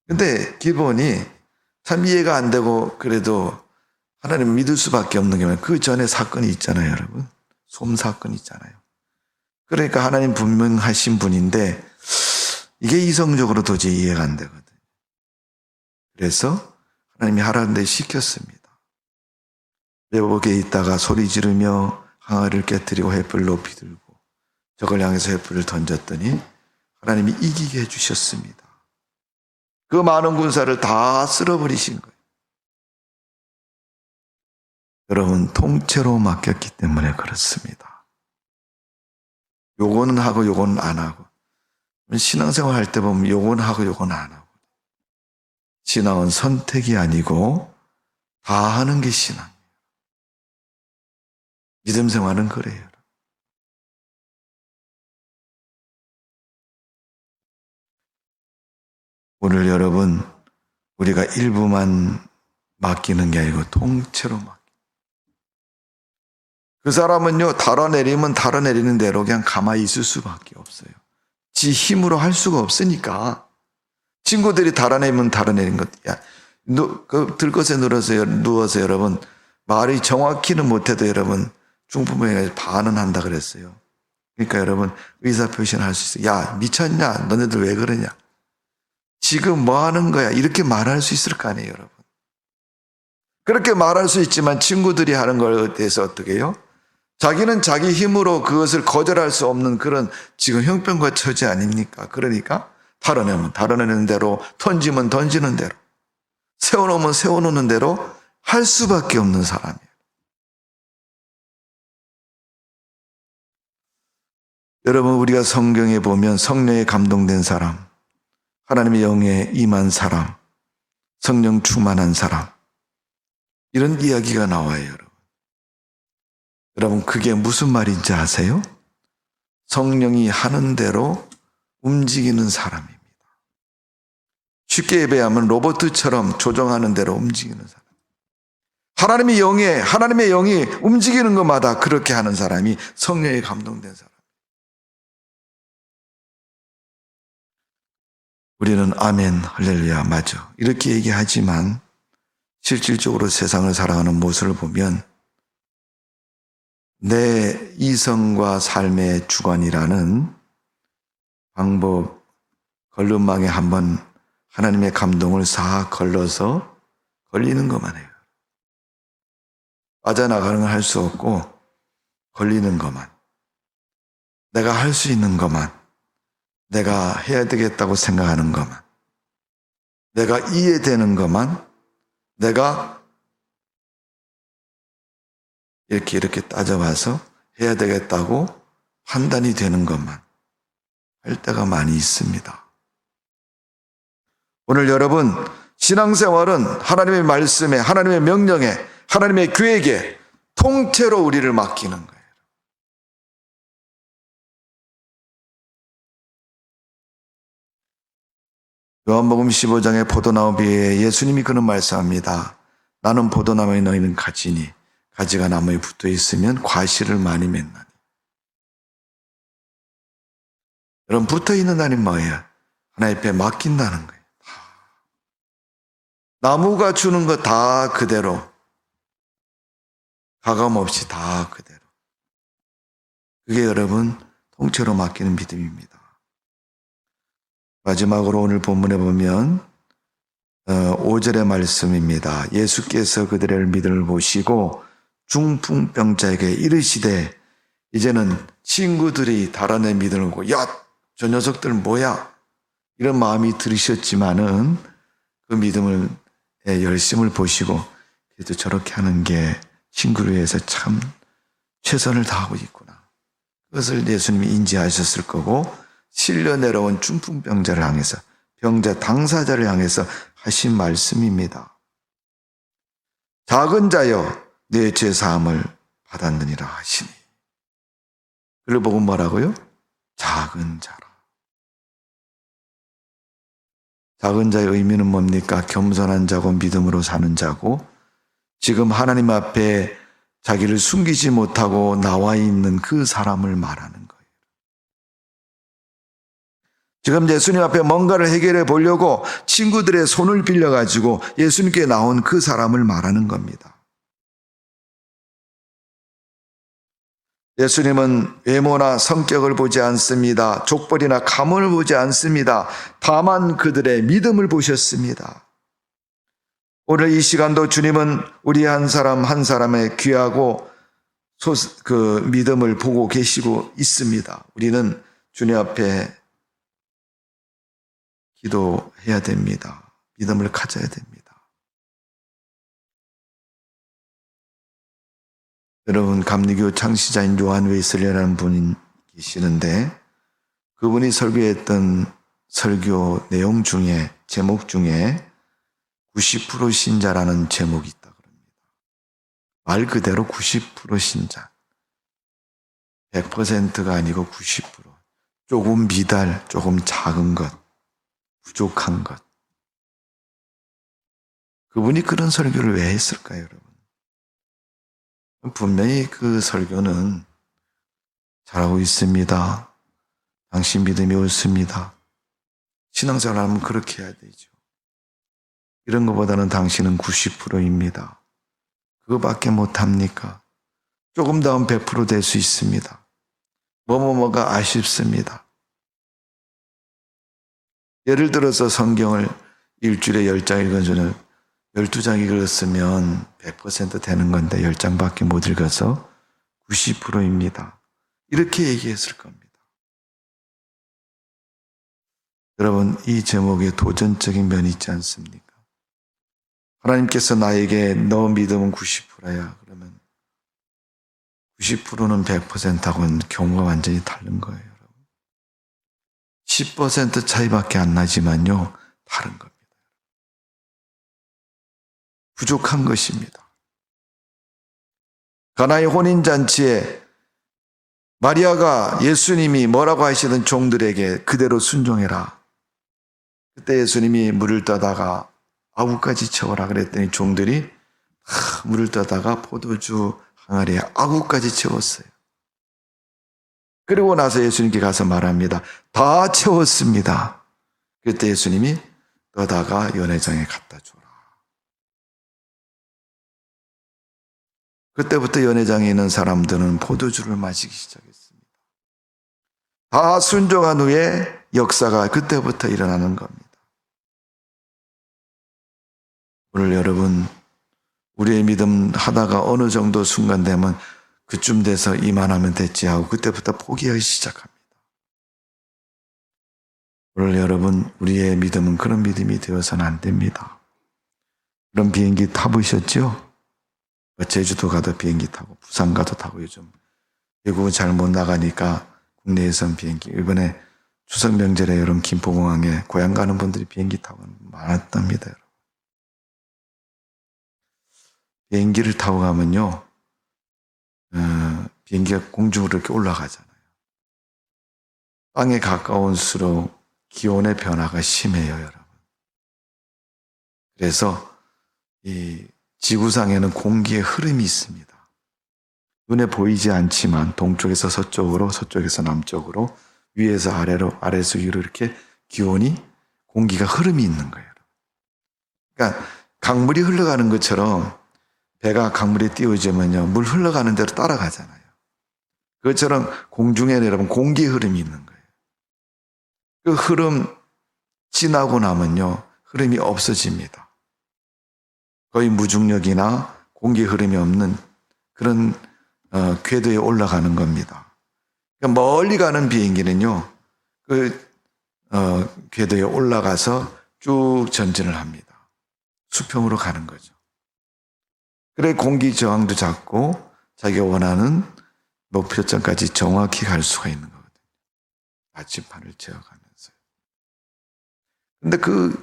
근데 기본이 참 이해가 안 되고 그래도 하나님을 믿을 수밖에 없는 게 그 전에 사건이 있잖아요, 여러분. 솜 사건이 있잖아요. 그러니까 하나님 분명하신 분인데 이게 이성적으로 도저히 이해가 안 되거든요. 그래서 하나님이 하라는 데 시켰습니다. 외복에 있다가 소리 지르며 항아리를 깨뜨리고 횃불을 높이 들고 적을 향해서 횃불을 던졌더니 하나님이 이기게 해주셨습니다. 그 많은 군사를 다 쓸어버리신 거예요. 여러분, 통째로 맡겼기 때문에 그렇습니다. 요거는 하고 요거는 안 하고. 신앙생활 할 때 보면 요거는 하고 요거는 안 하고. 신앙은 선택이 아니고 다 하는 게 신앙이에요. 믿음 생활은 그래요. 오늘 여러분, 우리가 일부만 맡기는 게 아니고 통째로 맡기는. 그 사람은요, 달아내리면 달아내리는 대로 그냥 가만히 있을 수밖에 없어요. 지 힘으로 할 수가 없으니까. 친구들이 달아내면 달아내린 것. 야, 들것에 누워서 여러분, 말이 정확히는 못해도 여러분, 중풍병에 반은 한다 그랬어요. 그러니까 여러분, 의사표시는 할 수 있어요. 야, 미쳤냐? 너네들 왜 그러냐? 지금 뭐 하는 거야? 이렇게 말할 수 있을 거 아니에요, 여러분. 그렇게 말할 수 있지만 친구들이 하는 거에 대해서 어떻게 해요? 자기는 자기 힘으로 그것을 거절할 수 없는 그런 지금 형편과 처지 아닙니까? 그러니까 달아내면 달아내는 대로, 던지면 던지는 대로, 세워놓으면 세워놓는 대로 할 수밖에 없는 사람이에요. 여러분, 우리가 성경에 보면 성령에 감동된 사람, 하나님의 영에 임한 사람, 성령 충만한 사람, 이런 이야기가 나와요, 여러분. 여러분, 그게 무슨 말인지 아세요? 성령이 하는 대로 움직이는 사람입니다. 쉽게 예배하면 로봇처럼 조정하는 대로 움직이는 사람. 하나님의 영이 움직이는 것마다 그렇게 하는 사람이 성령에 감동된 사람. 우리는 아멘, 할렐루야, 맞아. 이렇게 얘기하지만 실질적으로 세상을 살아가는 모습을 보면 내 이성과 삶의 주관이라는 방법, 걸름망에 한번 하나님의 감동을 싹 걸러서 걸리는 것만 해요. 빠져나가는 건 할 수 없고 걸리는 것만. 내가 할 수 있는 것만. 내가 해야 되겠다고 생각하는 것만. 내가 이해되는 것만. 내가 이렇게 따져봐서 해야 되겠다고 판단이 되는 것만 할 때가 많이 있습니다. 오늘 여러분, 신앙생활은 하나님의 말씀에, 하나님의 명령에, 하나님의 계획에 통째로 우리를 맡기는 거예요. 요한복음 15장의 포도나무비에 예수님이 그런 말씀합니다. 나는 포도나무에 너희는 가지니 가지가 나무에 붙어 있으면 과실을 많이 맺나니. 여러분, 붙어 있는 날이 뭐예요? 하나님 앞에 맡긴다는 거예요. 나무가 주는 거 다 그대로, 가감 없이 다 그대로. 그게 여러분 통째로 맡기는 믿음입니다. 마지막으로 오늘 본문에 보면 5절의 말씀입니다. 예수께서 그들의 믿음을 보시고 중풍병자에게 이르시되, 이제는 친구들이 달아내 믿음을 보고 야, 저 녀석들 뭐야? 이런 마음이 들으셨지만은 그 믿음을 열심을 보시고 그래도 저렇게 하는 게 친구를 위해서 참 최선을 다하고 있구나. 그것을 예수님이 인지하셨을 거고 실려 내려온 중풍병자를 향해서, 병자 당사자를 향해서 하신 말씀입니다. 작은 자여 내 죄사함을 받았느니라 하시니. 그를 보고 뭐라고요? 작은 자라. 작은 자의 의미는 뭡니까? 겸손한 자고 믿음으로 사는 자고, 지금 하나님 앞에 자기를 숨기지 못하고 나와 있는 그 사람을 말하는 거예요. 지금 예수님 앞에 뭔가를 해결해 보려고 친구들의 손을 빌려가지고 예수님께 나온 그 사람을 말하는 겁니다. 예수님은 외모나 성격을 보지 않습니다. 족벌이나 가문을 보지 않습니다. 다만 그들의 믿음을 보셨습니다. 오늘 이 시간도 주님은 우리 한 사람 한 사람의 귀하고 그 믿음을 보고 계시고 있습니다. 우리는 주님 앞에 기도해야 됩니다. 믿음을 가져야 됩니다. 여러분, 감리교 창시자인 요한 웨슬리라는 분이 계시는데 그분이 설교했던 설교 내용 중에 제목 중에 90% 신자라는 제목이 있다 그럽니다. 말 그대로 90% 신자. 100%가 아니고 90%. 조금 미달, 조금 작은 것, 부족한 것. 그분이 그런 설교를 왜 했을까요, 여러분? 분명히 그 설교는 잘하고 있습니다. 당신 믿음이 옳습니다. 신앙생활하면 그렇게 해야 되죠. 이런 것보다는 당신은 90%입니다. 그거밖에 못합니까? 조금 더 하면 100% 될 수 있습니다. 뭐가 아쉽습니다. 예를 들어서 성경을 일주일에 10장 읽어주는 12장 읽었으면 100% 되는 건데 10장밖에 못 읽어서 90%입니다. 이렇게 얘기했을 겁니다. 여러분, 이 제목에 도전적인 면이 있지 않습니까? 하나님께서 나에게 너 믿음은 90%야. 그러면 90%는 100%하고는 경우가 완전히 다른 거예요, 여러분. 10% 차이밖에 안 나지만요, 다른 겁니다. 부족한 것입니다. 가나의 혼인잔치에 마리아가 예수님이 뭐라고 하시던 종들에게 그대로 순종해라. 그때 예수님이 물을 떠다가 아구까지 채워라 그랬더니 종들이 물을 떠다가 포도주 항아리에 아구까지 채웠어요. 그리고 나서 예수님께 가서 말합니다. 다 채웠습니다. 그때 예수님이 떠다가 연회장에 갖다 줘라. 그때부터 연회장에 있는 사람들은 포도주를 마시기 시작했습니다. 다 순종한 후에 역사가 그때부터 일어나는 겁니다. 오늘 여러분, 우리의 믿음 하다가 어느 정도 순간 되면 그쯤 돼서 이만하면 됐지 하고 그때부터 포기하기 시작합니다. 오늘 여러분, 우리의 믿음은 그런 믿음이 되어서는 안 됩니다. 그런 비행기 타보셨죠? 제주도 가도 비행기 타고 부산 가도 타고 요즘 외국은 잘 못 나가니까 국내에선 비행기 이번에 추석 명절에 여러분 김포공항에 고향 가는 분들이 비행기 타고 많았답니다. 여러분. 비행기를 타고 가면요 비행기가 공중으로 이렇게 올라가잖아요. 땅에 가까울수록 기온의 변화가 심해요, 여러분. 그래서 이 지구상에는 공기의 흐름이 있습니다. 눈에 보이지 않지만 동쪽에서 서쪽으로, 서쪽에서 남쪽으로, 위에서 아래로, 아래에서 위로 이렇게 기온이, 공기가 흐름이 있는 거예요. 그러니까 강물이 흘러가는 것처럼 배가 강물에 띄워지면요, 물 흘러가는 대로 따라가잖아요. 그것처럼 공중에 여러분 공기 흐름이 있는 거예요. 그 흐름 지나고 나면요, 흐름이 없어집니다. 거의 무중력이나 공기 흐름이 없는 그런 궤도에 올라가는 겁니다. 그러니까 멀리 가는 비행기는요, 그 궤도에 올라가서 쭉 전진을 합니다. 수평으로 가는 거죠. 그래 공기 저항도 작고 자기가 원하는 목표점까지 정확히 갈 수가 있는 거거든요. 나침판을 제어가면서요. 근데 그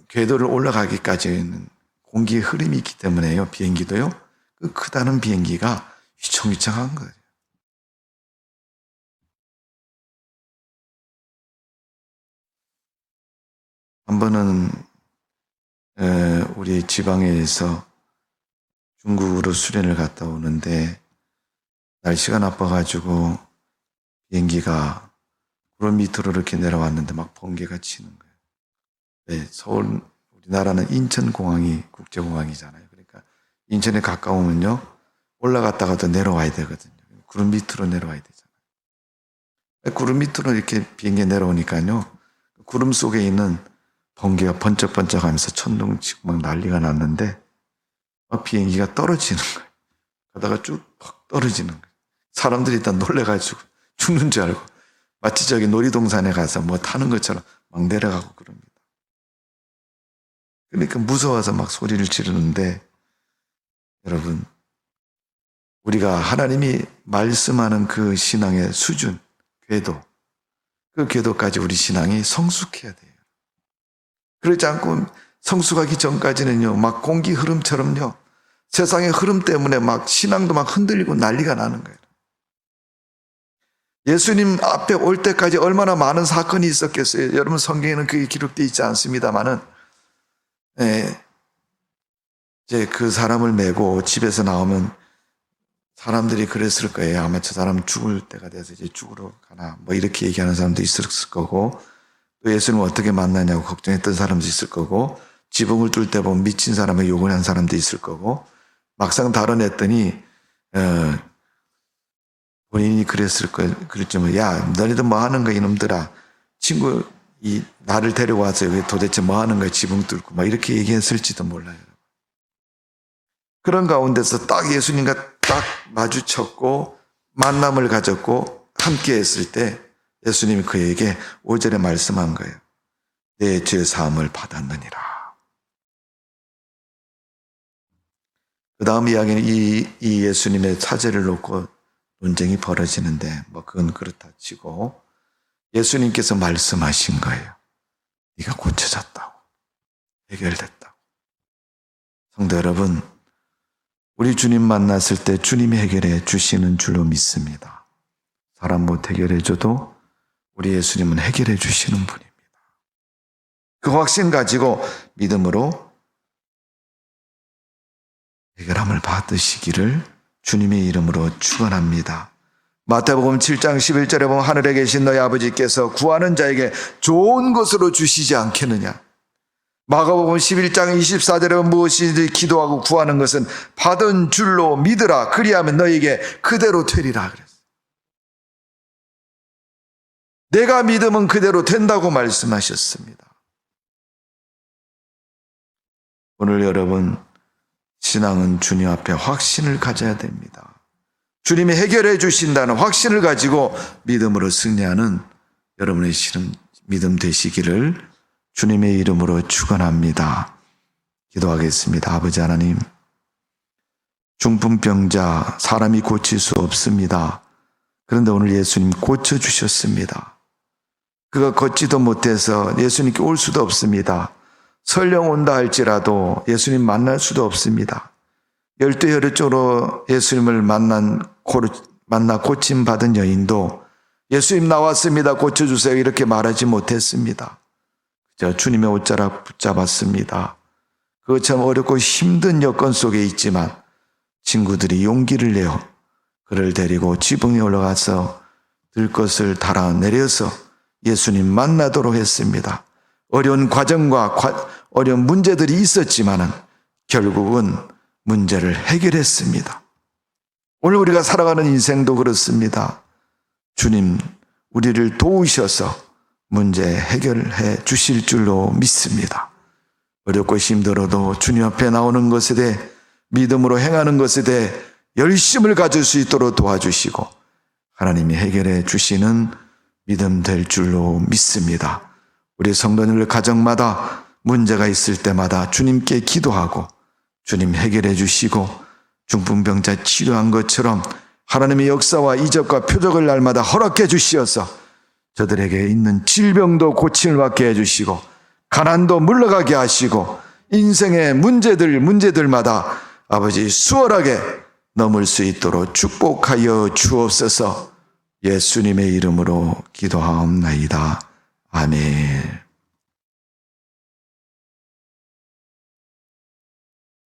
궤도를 올라가기까지는 공기의 흐름이 있기 때문에요. 비행기도요. 그 크다는 비행기가 휘청휘청한 거예요. 한 번은 우리 지방에서 중국으로 수련을 갔다 오는데 날씨가 나빠가지고 비행기가 구름 밑으로 이렇게 내려왔는데 막 번개가 치는 거예요. 네, 서울 우리나라는 인천공항이 국제공항이잖아요. 그러니까 인천에 가까우면요 올라갔다가도 내려와야 되거든요. 구름 밑으로 내려와야 되잖아요. 구름 밑으로 이렇게 비행기 내려오니까요, 구름 속에 있는 번개가 번쩍번쩍하면서 천둥치고 막 난리가 났는데 비행기가 떨어지는 거예요. 가다가 쭉 퍽 떨어지는 거예요. 사람들이 일단 놀래가지고 죽는 줄 알고 마치 저기 놀이동산에 가서 뭐 타는 것처럼 막 내려가고 그럽니다. 그러니까 무서워서 막 소리를 지르는데, 여러분, 우리가 하나님이 말씀하는 그 신앙의 수준, 궤도, 그 궤도까지 우리 신앙이 성숙해야 돼요. 그렇지 않고 성숙하기 전까지는요, 막 공기 흐름처럼요, 세상의 흐름 때문에 막 신앙도 막 흔들리고 난리가 나는 거예요. 예수님 앞에 올 때까지 얼마나 많은 사건이 있었겠어요. 여러분, 성경에는 그게 기록되어 있지 않습니다만은, 이제 그 사람을 메고 집에서 나오면 사람들이 그랬을 거예요. 아마 저 사람 죽을 때가 돼서 이제 죽으러 가나, 뭐 이렇게 얘기하는 사람도 있었을 거고, 또 예수님을 어떻게 만나냐고 걱정했던 사람도 있을 거고, 지붕을 뚫을 때 보면 미친 사람을 욕을 한 사람도 있을 거고, 막상 다뤄냈더니 본인이 그랬을 거예요. 그랬지만, 야, 너희들 뭐 하는 거야, 이놈들아. 친구 나를 데려와서 왜 도대체 뭐 하는 거야, 지붕 뚫고 막 이렇게 얘기했을지도 몰라요. 그런 가운데서 딱 예수님과 딱 마주쳤고 만남을 가졌고 함께 했을 때 예수님이 그에게 5절에 말씀한 거예요. 내 죄 사함을 받았느니라. 그 다음 이야기는 이 예수님의 사제를 놓고 논쟁이 벌어지는데, 뭐 그건 그렇다 치고 예수님께서 말씀하신 거예요. 네가 고쳐졌다고, 해결됐다고. 성도 여러분, 우리 주님 만났을 때 주님이 해결해 주시는 줄로 믿습니다. 사람 못 해결해 줘도 우리 예수님은 해결해 주시는 분입니다. 그 확신 가지고 믿음으로 해결함을 받으시기를 주님의 이름으로 축원합니다. 마태복음 7장 11절에 보면 하늘에 계신 너희 아버지께서 구하는 자에게 좋은 것으로 주시지 않겠느냐. 마가복음 11장 24절에 무엇이든지 기도하고 구하는 것은 받은 줄로 믿으라. 그리하면 너에게 그대로 되리라 그랬어요. 내가 믿으면 그대로 된다고 말씀하셨습니다. 오늘 여러분, 신앙은 주님 앞에 확신을 가져야 됩니다. 주님이 해결해 주신다는 확신을 가지고 믿음으로 승리하는 여러분의 믿음 되시기를 주님의 이름으로 축원합니다. 기도하겠습니다. 아버지 하나님, 중풍병자 사람이 고칠 수 없습니다. 그런데 오늘 예수님 고쳐주셨습니다. 그가 걷지도 못해서 예수님께 올 수도 없습니다. 설령 온다 할지라도 예수님 만날 수도 없습니다. 열두혈증으로 예수님을 만나 고침받은 여인도 예수님 나왔습니다, 고쳐주세요 이렇게 말하지 못했습니다. 그저 주님의 옷자락 붙잡았습니다. 그것처럼 어렵고 힘든 여건 속에 있지만 친구들이 용기를 내어 그를 데리고 지붕에 올라가서 들것을 달아 내려서 예수님 만나도록 했습니다. 어려운 과정과 어려운 문제들이 있었지만 결국은 문제를 해결했습니다. 오늘 우리가 살아가는 인생도 그렇습니다. 주님, 우리를 도우셔서 문제 해결해 주실 줄로 믿습니다. 어렵고 힘들어도 주님 앞에 나오는 것에 대해 믿음으로 행하는 것에 대해 열심을 가질 수 있도록 도와주시고 하나님이 해결해 주시는 믿음 될 줄로 믿습니다. 우리 성도님들 가정마다 문제가 있을 때마다 주님께 기도하고 주님 해결해 주시고 중풍병자 치료한 것처럼 하나님의 역사와 이적과 표적을 날마다 허락해 주시어서 저들에게 있는 질병도 고침을 받게 해주시고 가난도 물러가게 하시고 인생의 문제들마다 아버지 수월하게 넘을 수 있도록 축복하여 주옵소서. 예수님의 이름으로 기도하옵나이다. 아멘.